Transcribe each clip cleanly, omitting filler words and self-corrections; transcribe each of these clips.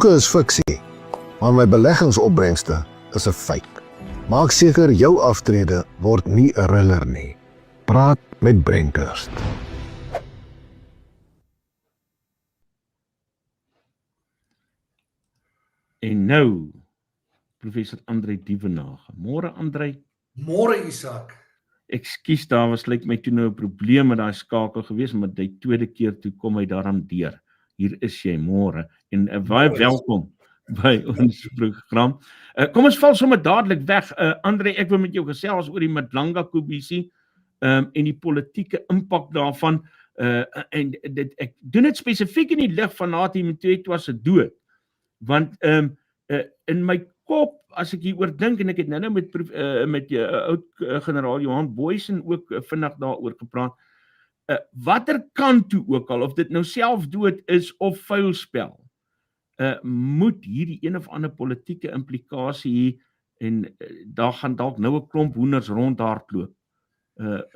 Is fiksie, maar my beleggingsopbrengste is 'n feit. Maak seker jou aftrede word nie 'n thriller nie. Praat met Brenkhurst. En nou, professor André Dievenage. Môre André. Môre Isak. Ekskuus, daar was lyk my toe nou 'n probleem met daai skakel gewees, maar die tweede keer toe kom hy daaraan deur. Hier is jy môre en baie welkom by ons program. Kom ons val sommer dadelik weg. André, ek wil met jou gesels oor die Madlanga kommissie en die politieke impak daarvan. En ek doen dit spesifiek in die lig van Nathi Mthethwa se dood. Want in my kop, as ek hieroor dink, en ek het nou met oud-generaal Johan Booysen ook vinnig daaroor gepraat, watter kant toe ook al, of dit nou selfdood is of vuilspel, moet hierdie een of ander politieke implikasie hier, en daar gaan dalk nou 'n klomp hoenders rondhardloop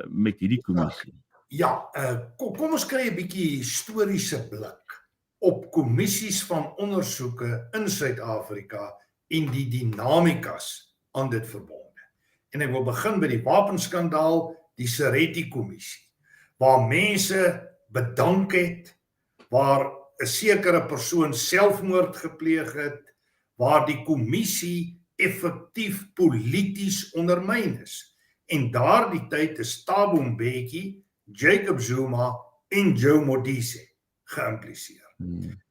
met hierdie kommissie. Ja, kom ons kry 'n bietjie historiese blik op kommissies van ondersoeke in Suid-Afrika en die dinamikas aan dit verbonde. En ek wil begin by die wapenskandaal, die Sereti-kommissie, waar mense bedank het, waar 'n sekere persoon selfmoord gepleeg het, waar die kommissie effektief polities ondermyn is. En daardie tyd is Thabo Mbeki, Jacob Zuma en Joe Modise geïmpliseer.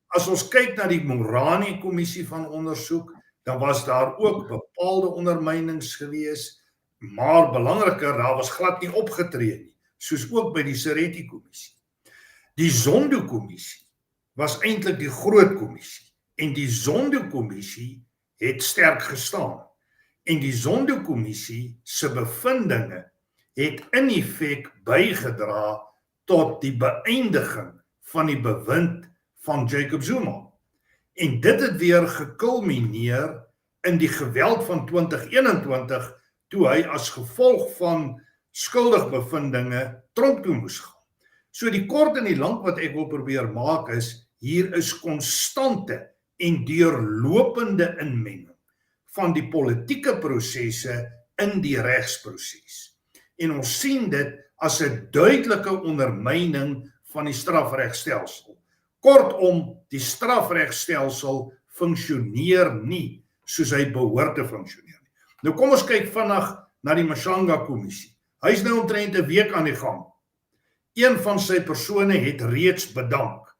As ons kyk na die Morani-kommissie van ondersoek, dan was daar ook bepaalde ondermynings gewees, maar belangriker, daar was glad nie opgetree nie, soos ook by die Sereti-kommissie. Die Zondo-kommissie was eintlik die groot kommissie, en die Zondo-kommissie het sterk gestaan, en die Zondo-kommissie se bevindinge het in effek bygedra tot die beëindiging van die bewind van Jacob Zuma. En dit het weer gekulmineer in die geweld van 2021, toe hy as gevolg van skuldigbevindinge tronk toe moes gaan. So die kort en die lank wat ek wil probeer maak is, hier is konstante en deurlopende inmenging van die politieke prosesse in die regsproses. En ons sien dit as 'n duidelike ondermyning van die strafregstelsel. Kortom, die strafregstelsel funksioneer nie soos hy behoort te funksioneer nie. Nou kom ons kyk vinnig na die Mashanga-kommissie. Hy is nou omtrent 'n week aan die gang. Een van sy persone het reeds bedank,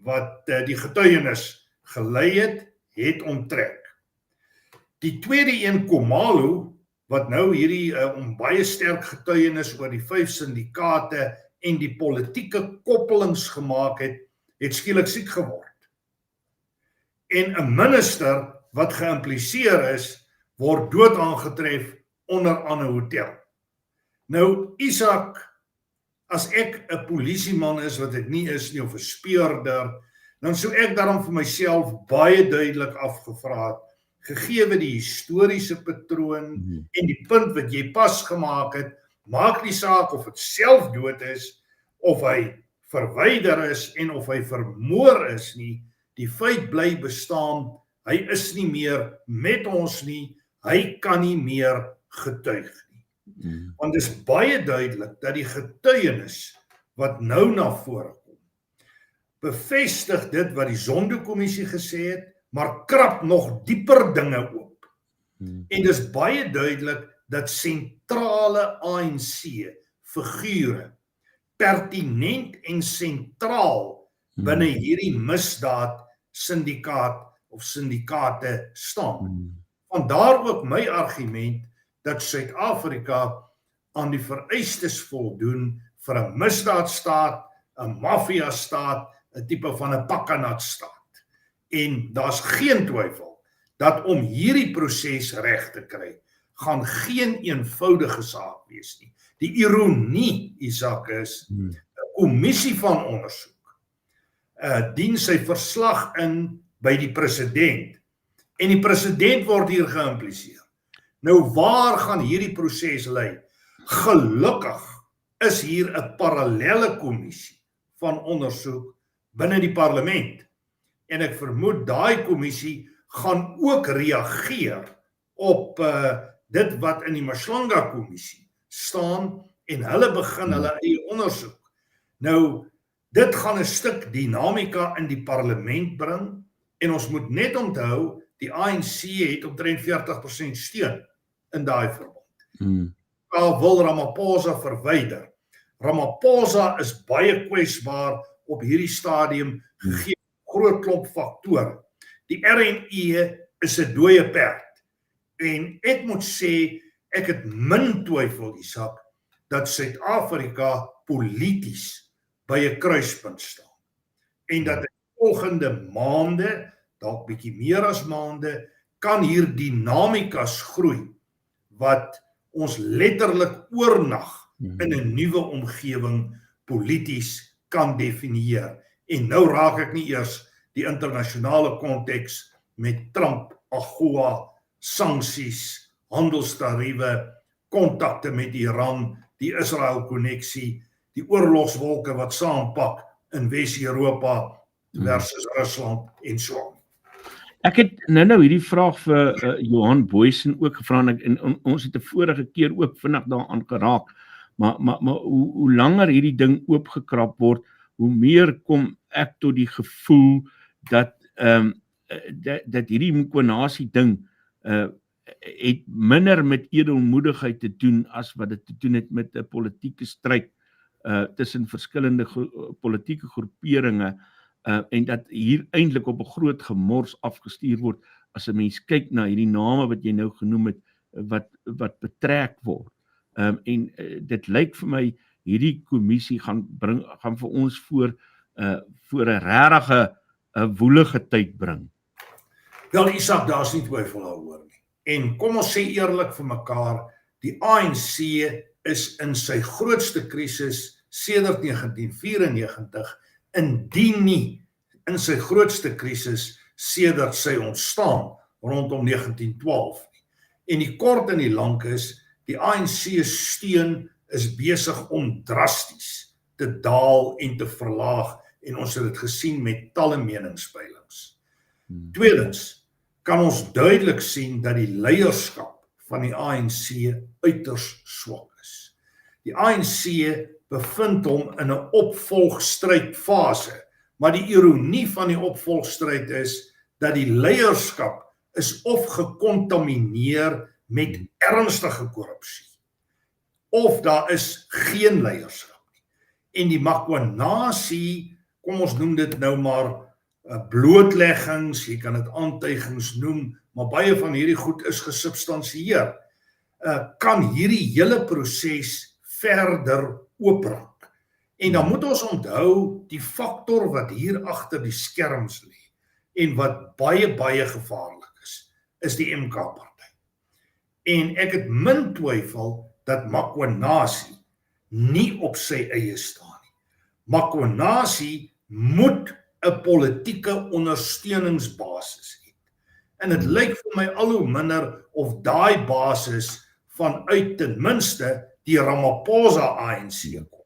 wat die getuienis gelei het onttrek. Die tweede een, Khumalo, wat nou hierdie baie sterk getuienis oor die 5 syndikate en die politieke koppelings gemaak het skielik siek geword. En 'n minister wat geïmpliseer is, word dood aangetref onder aan 'n hotel. Nou, Isak, as ek 'n polisieman is, wat ek nie is nie, of 'n speurder, dan sou ek daarom vir myself baie duidelik afgevra het, gegee die historiese patroon en die punt wat jy pas gemaak het, maak nie saak of dit selfdood is, of hy verwyder is en of hy vermoor is nie, die feit bly bestaan, hy is nie meer met ons nie, hy kan nie meer getuig nie. Want dit is baie duidelik dat die getuienis wat nou na vore kom, bevestig dit wat die Zondo-kommissie gesê het, maar krap nog dieper dinge oop. En dit is baie duidelik dat sentrale ANC figure pertinent en sentraal binne hierdie misdaad syndikaat of syndikate staan. Vandaar ook my argument dat Suid-Afrika aan die vereistes voldoen vir 'n misdaadstaat, 'n maffia-staat, 'n tipe van 'n pakkenatstaat. En daar's geen twyfel dat om hierdie proses reg te kry, gaan geen eenvoudige saak wees nie. Die ironie, Isak, is 'n kommissie van ondersoek dien sy verslag in by die president, en die president word hier geïmpliseer. Nou, waar gaan hierdie proses lei? Gelukkig is hier 'n parallelle kommissie van ondersoek binne die parlement, en ek vermoed daai kommissie gaan ook reageer op dit wat in die Mashlanga kommissie staan en hulle begin hulle eie ondersoek. Nou, dit gaan 'n stuk dinamika in die parlement bring en ons moet net onthou die ANC het omtrent 40% steun in daai verband. Wil Ramaphosa verwyder. Ramaphosa is baie kwesbaar op hierdie stadium gegee groot klomp faktore. Die RNE is 'n dooie perd. En ek moet sê, ek het min twyfel, Isak, dat Suid-Afrika polities by 'n kruispunt staan. En dat in volgende maande, dalk bietjie meer as maande, kan hier dinamikas groei wat ons letterlik oornag in 'n nuwe omgewing polities kan definieer. En nou raak ek nie eers die internasionale konteks met Trump, AGOA, sanksies, handelstariewe, kontakte met Iran, die Israel-konneksie, die oorlogswolke wat saampak in Wes-Europa versus Rusland en so aan. Ek het nou hierdie vraag vir Johan Boysen ook gevra en ons het 'n vorige keer ook vinnig daaraan geraak. Maar hoe langer hierdie ding oopgekrap word, hoe meer kom ek tot die gevoel dat dat hierdie Mkonazi ding het minder met edelmoedigheid te doen as wat dit te doen het met 'n politieke stryd tussen verskillende politieke groeperinge en dat hier eintlik op 'n groot gemors afgestuur word as 'n mens kyk na hierdie name wat jy nou genoem het wat betrek word. En dit lyk vir my hierdie kommissie gaan vir ons voor 'n regtige woelige tyd bring. Wel, Isak, daar's nie twyfel daaroor nie. En kom ons sê eerlik vir mekaar, die ANC is in sy grootste krisis sedert 1994, indien nie in sy grootste krisis sedert sy ontstaan rondom 1912 nie. En die kort en die lank is, die ANC steun is besig om drasties te daal en te verlaag en ons het dit gesien met talle meningspeilings. Tweedens, kan ons duidelik sien dat die leierskap van die ANC uiters swak is. Die ANC bevind hom in 'n opvolgstrydfase, maar die ironie van die opvolgstryd is dat die leierskap is of gekontamineer met ernstige korrupsie, of daar is geen leierskap nie. En die Mkonazi, kom ons noem dit nou maar blootleggings, jy kan dit aantuigings noem, maar baie van hierdie goed is gesubstansieer, kan hierdie hele proses verder ooprak. En dan moet ons onthou, die faktor wat hier agter die skerms lê, en wat baie gevaarlik is die MK-party. En ek het min twyfel dat Mkonazi nie op sy eie staan nie. Mkonazi moet 'n politieke ondersteuningsbasis het. En dit lyk vir my al hoe minder of daai basis vanuit ten minste die Ramaphosa ANC kom.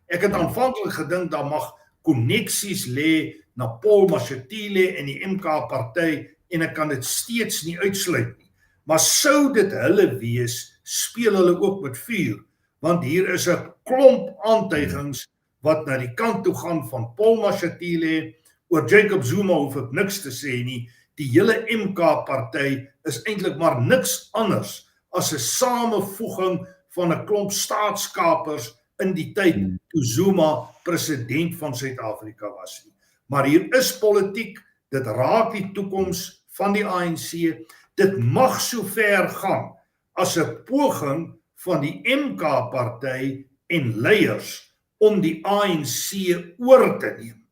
Ek het aanvanklik gedink daar mag koneksies lê na Paul Mashatile en die MK-party en ek kan dit steeds nie uitsluit nie. Maar sou dit hulle wees, speel hulle ook met vuur, want hier is 'n klomp aantuigings wat na die kant toe gaan van Paul Mashatile. Oor Jacob Zuma hoef ek niks te sê nie. Die hele MK-party is eintlik maar niks anders as 'n samevoeging van 'n klomp staatskapers in die tyd toe Zuma president van Suid-Afrika was nie. Maar hier is politiek, dit raak die toekoms van die ANC. Dit mag so ver gaan as 'n poging van die MK-party en leiers om die ANC oor te neem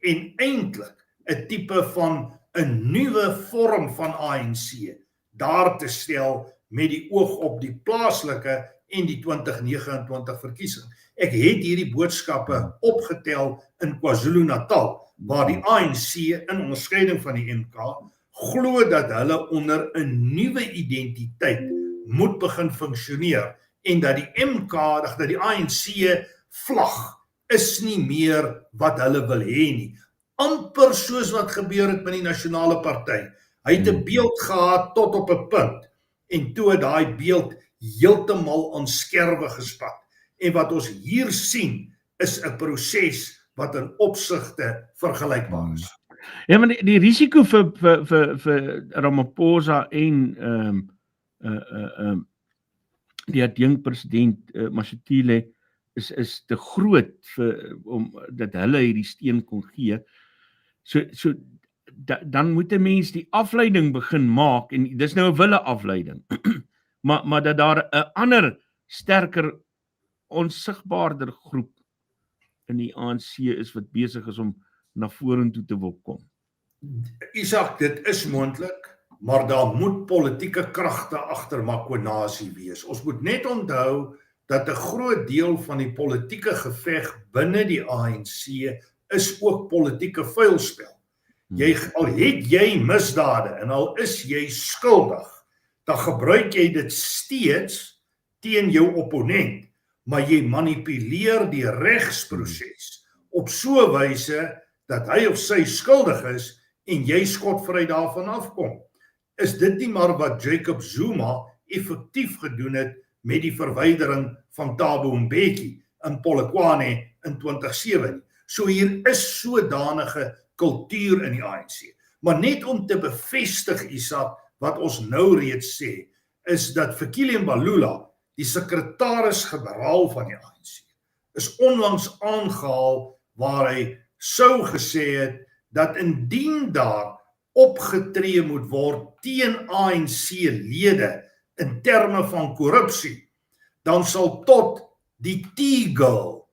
en eintlik 'n tipe van 'n nuwe vorm van ANC daar te stel met die oog op die plaaslike en die 2029 verkiesing. Ek het hierdie boodskappe opgetel in KwaZulu-Natal, waar die ANC in onderskeiding van die MK glo dat hulle onder 'n nuwe identiteit moet begin funksioneer en dat die MK, dat die ANC vlag is nie meer wat hulle wil hê nie. amper soos wat gebeur het met die Nasionale Party. Hy het 'n beeld gehad tot op 'n punt en toe het daai beeld heeltemal aan skerwe gespat. En wat ons hier sien is 'n proses wat in opsigte vergelykbaar is. Ja, maar die risiko vir Ramaphosa en die adjunkpresident Mashatile is te groot om dat hulle hierdie steun kon gee. So dan moet 'n mens die afleiding begin maak en dis nou 'n wille afleiding. maar dat daar 'n ander sterker onsigbaarder groep in die ANC is wat besig is om na vorentoe te wil kom. Isak, dit is moontlik, maar daar moet politieke kragte agter Makonasie wees. Ons moet net onthou dat 'n groot deel van die politieke geveg binne die ANC is ook politieke vuilspel. Al het jy misdade en al is jy skuldig, dan gebruik jy dit steeds teen jou opponent, maar jy manipuleer die regsproses op so 'n wyse dat hy of sy skuldig is en jy skotvry daarvan afkom. Is dit nie maar wat Jacob Zuma effektief gedoen het met die verwydering van Thabo Mbeki in Polokwane in 2007? So hier is sodanige kultuur in die ANC. Maar net om te bevestig, Isak, wat ons nou reeds sê, is dat Fikile Mbalula, die sekretaris-generaal van die ANC, is onlangs aangehaal waar hy sou gesê het dat indien daar opgetree moet word teen ANC-lede in terme van korrupsie, dan sal tot die T-girl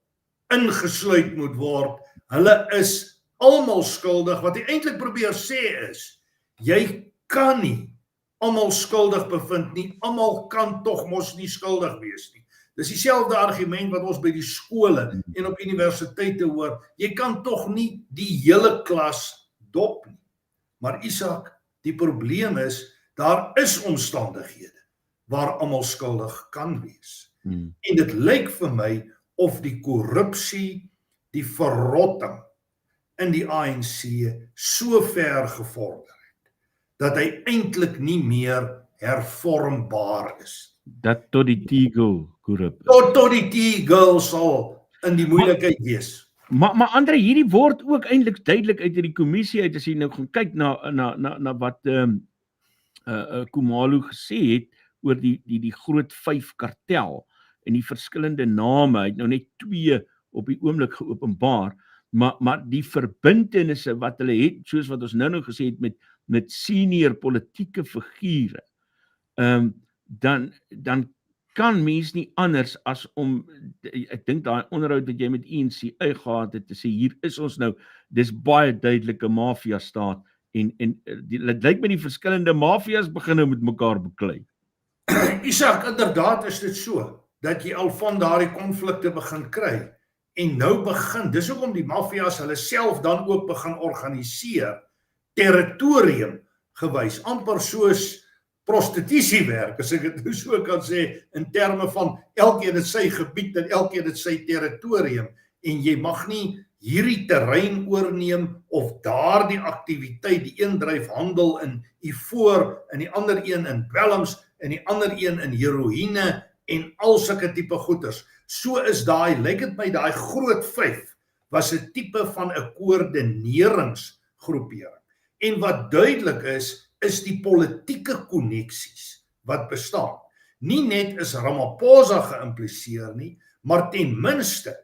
ingesluit moet word. Hulle is almal skuldig. Wat hy eintlik probeer sê is, jy kan nie almal skuldig bevind nie, almal kan tog mos nie skuldig wees nie. Dis dieselfde argument wat ons by die skole en op universiteite hoor, jy kan tog nie die hele klas dop nie. Maar Isak, die probleem is, daar is omstandighede waar almal skuldig kan wees. En dit lyk vir my of die korrupsie, die verrotting in die ANC so ver gevorder het, dat hy eintlik nie meer hervormbaar is. Dat tot die T-girl korrup. Tot die T-girl sal in die moeilikheid wees. Maar Andre, hierdie word ook eintlik duidelik uit hierdie kommissie uit as jy nou gaan kyk na wat Khumalo gesê het oor die groot 5 kartel en die verskillende name. Hy het nou net 2 op die oomblik geopenbaar, maar die verbintenisse wat hulle het, soos wat ons nou gesê het met senior politieke figure, dan kan mens nie anders as om, ek dink daai onderhoud wat jy met ENCA gehad het, te sê, hier is ons nou, dis baie duidelike mafia staat, en dit lyk my die verskillende mafias begin nou met mekaar beklei. Isak, inderdaad is dit so, dat jy al van daardie konflikte begin kry, en nou begin, dis ook om die mafias hulle self dan ook begin organiseer, territorium gewys, amper soos prostitutiewerk, as ek dit nou so kan sê, in terme van elkeen het sy gebied en elkeen het sy territorium, en jy mag nie hierdie terrein oorneem of daardie aktiwiteit, die een dryf handel in ivoor, en die ander een in dwelms, en die ander een in heroïne, en al sulke tipe goeders. So is lyk dit my, daai groot 5 was 'n tipe van 'n koördineringsgroepering. En wat duidelik is die politieke koneksies wat bestaan. Nie net is Ramaphosa geïmpliseer nie, maar ten minste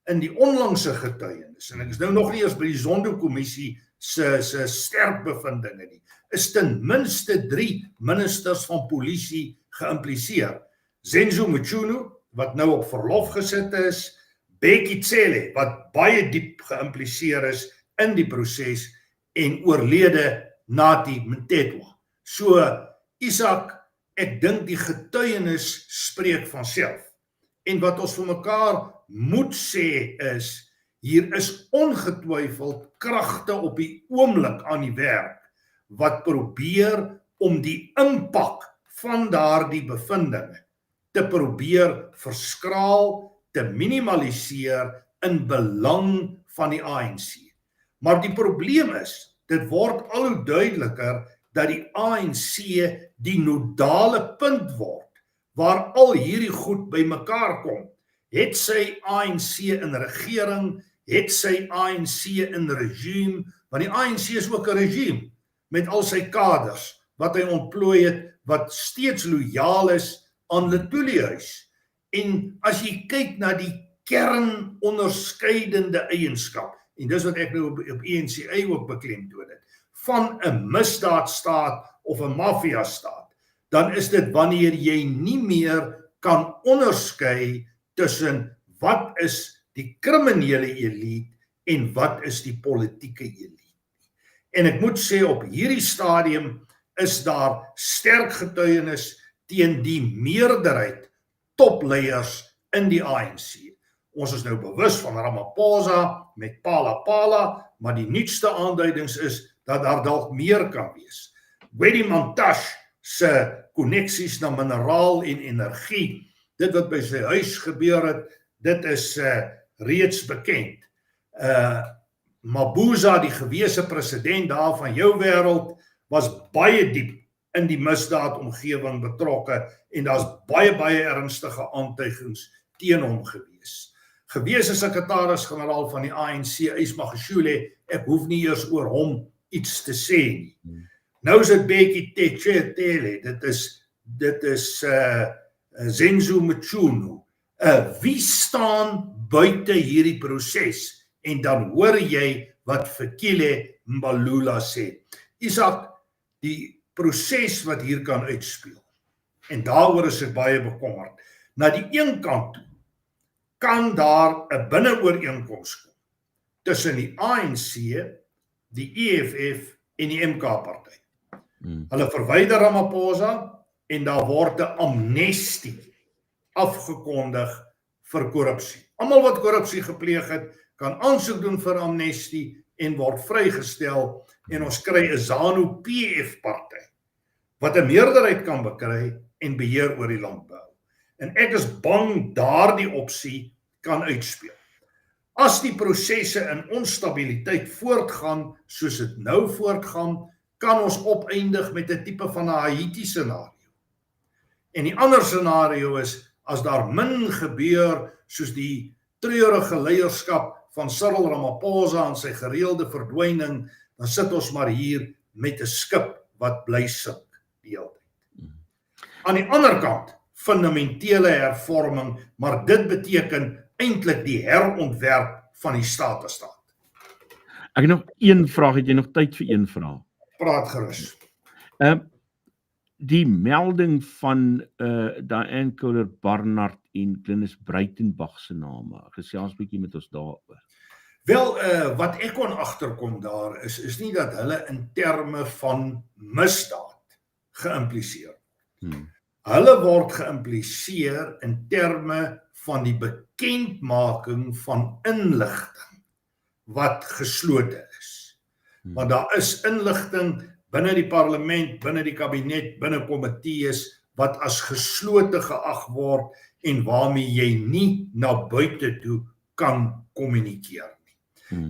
in die onlangse getuienis, en ek is nou nog nie eens by die Zondo-kommissie se sterk bevindinge nie, is ten minste 3 ministers van polisie geïmpliseer. Zenzo Mchunu, wat nou op verlof gesit is, Bheki Cele, wat baie diep geïmpliseer is in die proses, en oorlede Nathi Mthethwa. So, Isak, ek dink die getuienis spreek van self. En wat ons vir mekaar moet sê is, hier is ongetwyfeld kragte op die oomblik aan die werk, wat probeer om die impak van daardie bevindinge te probeer verskraal, te minimaliseer in belang van die ANC. Maar die probleem is, dit word al hoe duideliker dat die ANC die nodale punt word, waar al hierdie goed bymekaar kom. Het sy ANC in regering, het sy ANC in regime, want die ANC is ook 'n regime, met al sy kaders, wat hy ontplooi het, wat steeds lojaal is aan Luthuli-huis. En as jy kyk na die kernonderskeidende eienskap, en dis wat ek nou op ENCA ook beklemtoon het, van 'n misdaadstaat of 'n mafiastaat, dan is dit wanneer jy nie meer kan onderskei tussen wat is die kriminele elite en wat is die politieke elite. En ek moet sê op hierdie stadium is daar sterk getuienis teen die meerderheid topleiers in die ANC. Ons is nou bewus van Ramaphosa met Pala, maar die nuutste aanduidings is dat daar dalk meer kan wees. Gwedi Mantashe se koneksies na mineraal en energie, dit wat by sy huis gebeur het, dit is reeds bekend. Mabuza, die gewese president daar van jou wêreld, was baie diep in die misdaadomgewing betrokke en daar's baie ernstige aantuigings teen hom gewees. Gewese sekretaris-generaal van die ANC, Ys Magashule, ek hoef nie eers oor hom iets te sê nie. Nou is dit Bheki Cele, dit is Zenzo Mchunu. Wie staan buite hierdie proses? En dan hoor jy wat Fikile Mbalula sê. Isak, die proses wat hier kan uitspeel, en daaroor is ek baie bekommerd. Na die een kant toe, kan daar 'n binneooreenkoms kom tussen die ANC, die EFF en die MK-party. Hulle verwyder Ramaphosa en daar word 'n amnestie afgekondig vir korrupsie. Almal wat korrupsie gepleeg het, kan aansoek doen vir amnestie en word vrygestel en ons kry 'n ZANU-PF party wat 'n meerderheid kan bekry en beheer oor die landbou. En ek is bang daardie opsie kan uitspeel. As die prosesse in onstabiliteit voortgaan soos dit nou voortgaan, kan ons opeindig met 'n tipe van 'n Haiti scenario. En die ander scenario is, as daar min gebeur soos die treurige leierskap van Cyril Ramaphosa en sy gereelde verdwyning, dan sit ons maar hier met 'n skip wat bly sink die hele tyd. Aan die ander kant, fundamentele hervorming, maar dit beteken eintlik die herontwerp van die staat-te-staat. Ek het nog een vraag, het jy nog tyd vir een vraag? Praat gerus. Die melding van Diane Kohler-Barnard en Glynis Breitenbach se name, gesels 'n bietjie met ons daaroor. Wel, wat ek kon agterkom daar is nie dat hulle in terme van misdaad geïmpliseer. Hulle word geïmpliseer in terme van die bekendmaking van inligting wat geslote is. Want daar is inligting binne die parlement, binne die kabinet, binne komitees wat as geslote geag word en waarmee jy nie na buite toe kan kommunikeer nie.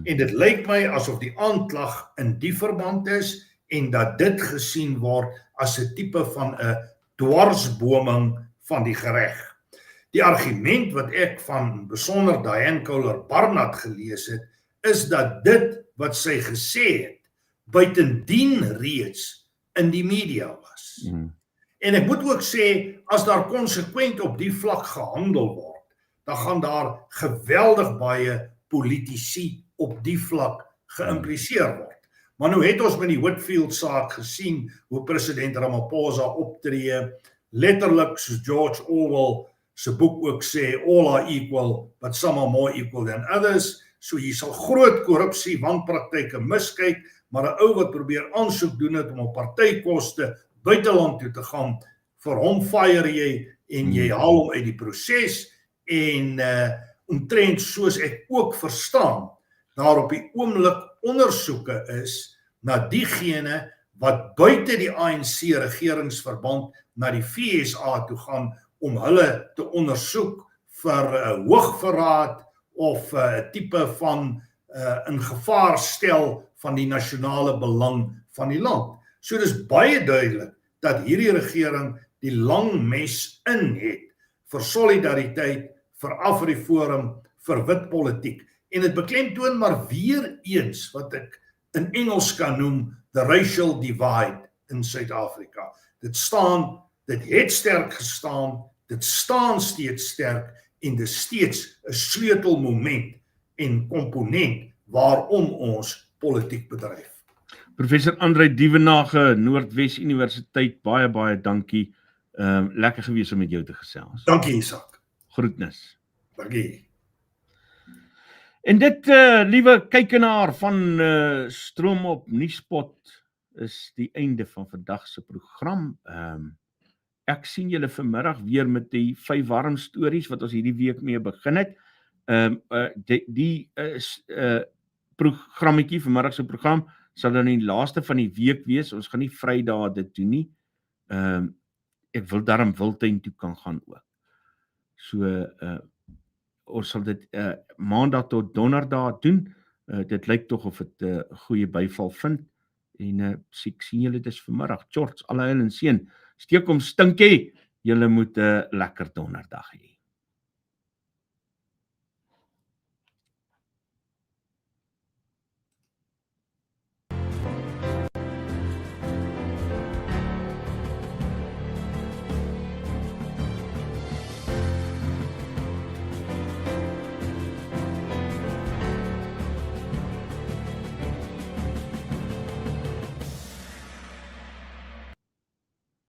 En dit lyk my asof die aanklag in die verband is en dat dit gesien word as 'n tipe van 'n dwarsboming van die gereg. Die argument wat ek van besonder Diane Kohler-Barnard gelees het, is dat dit wat sy gesê het, buitendien reeds in die media was. En ek moet ook sê, as daar konsekwent op die vlak gehandel word, dan gaan daar geweldig baie politici op die vlak geïmpliseer word. Maar nou het ons met die Whitfield saak gesien hoe president Ramaphosa optree, letterlik soos George Orwell se boek ook sê, all are equal, but some are more equal than others. So jy sal groot korrupsie, wanpraktyke miskyk, maar 'n ou wat probeer aansoek doen het om op partykoste buiteland toe te gaan, vir hom fire jy en jy haal hom uit die proses en omtrent soos ek ook verstaan, daar op die oomblik ondersoeke is na diegene wat buite die ANC regeringsverband na die FSA toe gaan om hulle te ondersoek vir hoogverraad of 'n tipe van in gevaar stel van die nasionale belang van die land. So dis baie duidelik dat hierdie regering die lang mes in het vir solidariteit, vir Afriforum, vir wit politiek. En dit beklemtoon maar weer eens wat ek in Engels kan noem the racial divide in Suid-Afrika. Dit het sterk gestaan, dit staan steeds sterk en dit is steeds 'n sleutelmoment en komponent waarom ons politiek bedryf. Professor André Dievenage, Noordwes Universiteit, baie dankie. Lekker gewees om met jou te gesels. Dankie Isak. Groetnis. Dankie. En dit, liewe kykenaar van Stroom op Nuuspot, is die einde van vandag se program. Ek sien julle vanmiddag weer met die 5 warm stories wat ons hierdie week mee begin het. Die programmetjie, vanmiddag se program, sal dan die laaste van die week wees. Ons gaan nie Vrydag dit doen nie. Ek wil daarom Wildtuin toe kan gaan ook. So, ons sal dit Maandag tot Donderdag doen. Dit lyk tog of dit goeie byval vind. En ek sien julle dis vanmiddag. Tjorts, alle heil en seën. Steek hom stinkie. Julle moet 'n lekker Donderdag hê.